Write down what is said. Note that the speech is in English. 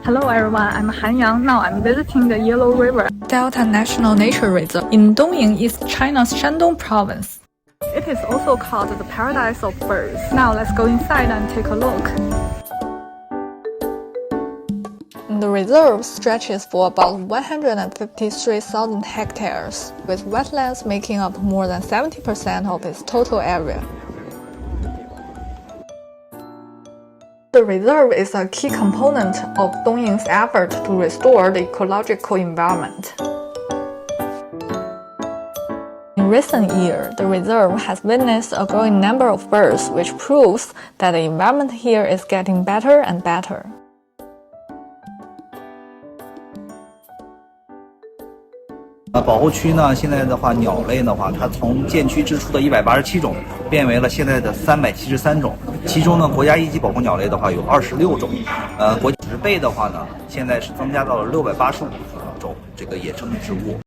Hello everyone, I'm Han Yang. Now I'm visiting the Yellow River Delta National Nature Reserve in Dongying, East China's Shandong province. It is also called the Paradise of Birds. Now let's go inside and take a look. The reserve stretches for about 153,000 hectares, with wetlands making up more than 70% of its total area. The reserve is a key component of Dongying's effort to restore the ecological environment. In recent years, the reserve has witnessed a growing number of birds, which proves that the environment here is getting better and better. 保护区呢，现在的话，鸟类的话，它从建区之初的187种变为了现在的373种，其中呢，国家一级保护鸟类的话有26种，国10倍的话呢，现在是增加到了685种这个野生植物。